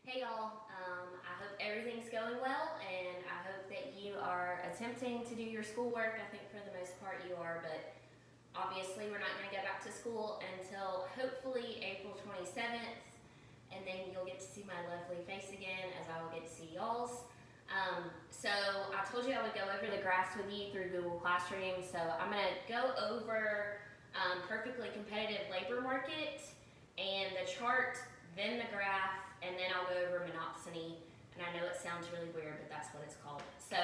Hey y'all, I hope everything's going well and I hope that you are attempting to do your schoolwork. I think for the most part you are, but obviously we're not going to go back to school until hopefully April 27th, and then you'll get to see my lovely face again as I will get to see y'all's. So I told you I would go over the graphs with you through Google Classroom, so I'm going to go over perfectly competitive labor market and the chart, then the graph, and then I'll go over monopsony. And I know it sounds really weird, but that's what it's called. So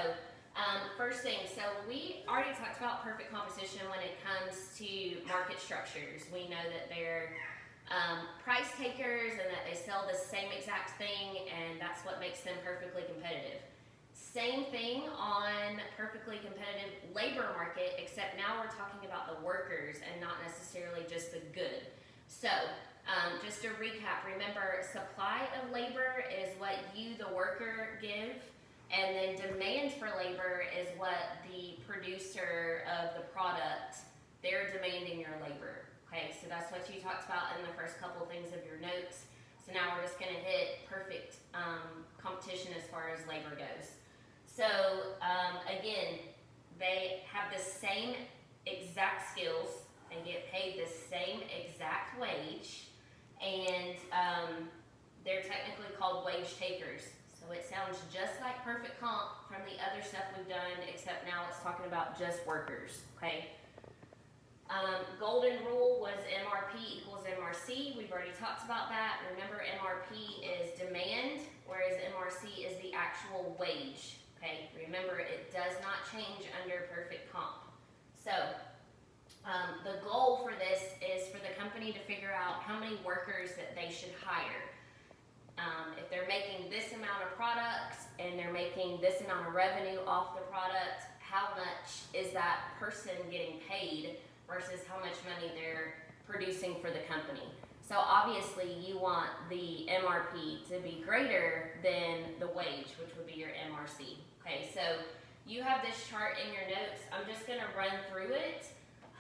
first thing, so we already talked about perfect competition when it comes to market structures. We know that they're price takers and that they sell the same exact thing, and that's what makes them perfectly competitive. Same thing on perfectly competitive labor market, except now we're talking about the workers and not necessarily just the good. So just to recap, remember, supply of labor is what you, the worker, give, and then demand for labor is what the producer of the product, they're demanding your labor. Okay, so that's what you talked about in the first couple of things of your notes. So now we're just going to hit perfect competition as far as labor goes. So again, they have the same exact skills and get paid the same exact wage, and they're technically called wage takers. So it sounds just like perfect comp from the other stuff we've done, except now it's talking about just workers, okay? Golden rule was MRP equals MRC. We've already talked about that. Remember, MRP is demand, whereas MRC is the actual wage, okay? Remember, it does not change under perfect comp. So the goal for this is for the company to figure out how many workers that they should hire. If they're making this amount of products and they're making this amount of revenue off the product, how much is that person getting paid versus how much money they're producing for the company. So obviously you want the MRP to be greater than the wage, which would be your MRC. Okay, so you have this chart in your notes. I'm just going to run through it.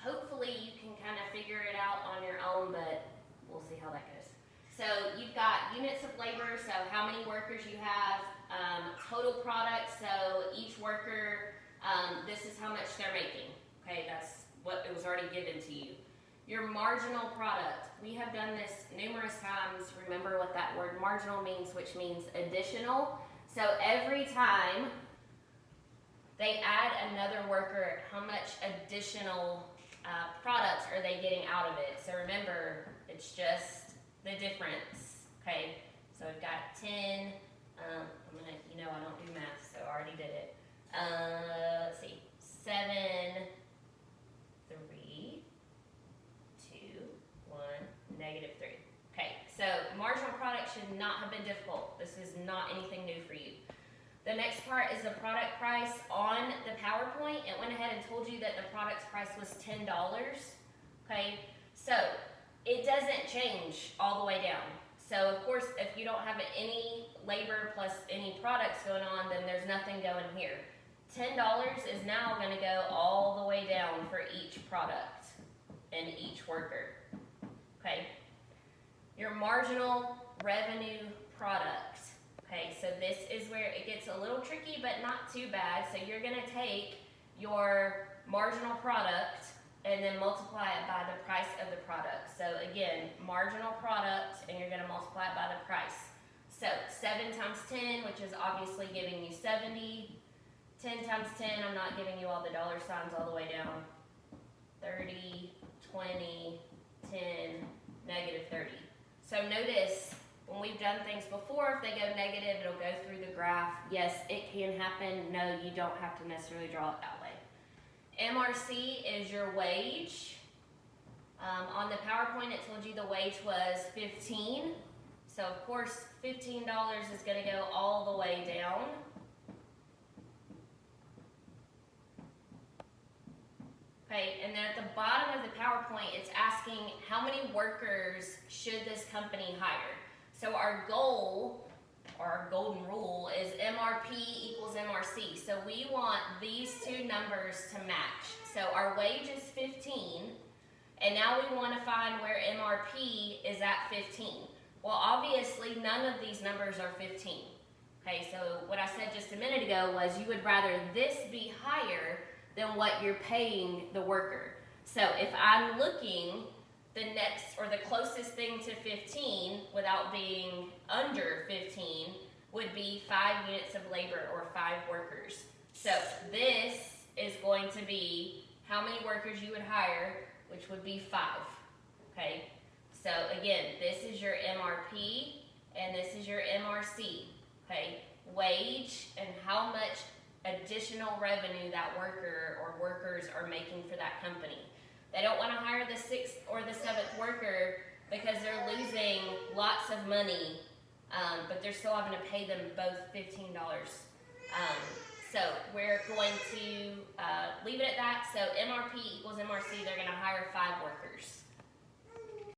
Hopefully you can kind of figure it out on your own, but we'll see how that goes. So you've got units of labor, so how many workers you have, total product, so each worker, this is how much they're making. Okay, that's what it was already given to you. Your marginal product, we have done this numerous times. Remember what that word marginal means, which means additional. So every time they add another worker, how much additional products are they getting out of it? So remember, it's just the difference, okay? So we've got 10, I'm gonna, I don't do math, so I already did it. Let's see, 7, 3, 2, 1, negative 3. Okay, so marginal product should not have been difficult. This is not anything new for you. The next part is the product price. On the PowerPoint, it went ahead and told you that the product's price was $10. Okay, so it doesn't change all the way down. So of course, if you don't have any labor plus any products going on, then there's nothing going here. $10 is now going to go all the way down for each product and each worker. Okay, your marginal revenue product. Okay, so this is where it gets a little tricky, but not too bad. So you're going to take your marginal product and then multiply it by the price of the product. So again, marginal product, and you're going to multiply it by the price. So 7 times 10, which is obviously giving you 70. 10 times 10, I'm not giving you all the dollar signs all the way down. 30, 20, 10, negative 30. So notice, when we've done things before, if they go negative, it'll go through the graph. Yes, it can happen. No, you don't have to necessarily draw it that way. MRC is your wage. On the PowerPoint, it told you the wage was 15. So of course, $15 is going to go all the way down. Okay, and then at the bottom of the PowerPoint, it's asking how many workers should this company hire? So our goal, or our golden rule, is MRP equals MRC. So we want these two numbers to match. So our wage is 15, and now we want to find where MRP is at 15. Well, obviously none of these numbers are 15. Okay, so what I said just a minute ago was you would rather this be higher than what you're paying the worker. So if I'm looking, the next or the closest thing to 15 without being under 15 would be 5 units of labor or 5 workers. So this is going to be how many workers you would hire, which would be 5. Okay, so again, this is your MRP and this is your MRC. Okay, wage and how much additional revenue that worker or workers are making for that company. They don't want to hire the 6th or the 7th worker because they're losing lots of money, but they're still having to pay them both $15. So we're going to leave it at that. So MRP equals MRC, they're going to hire 5 workers.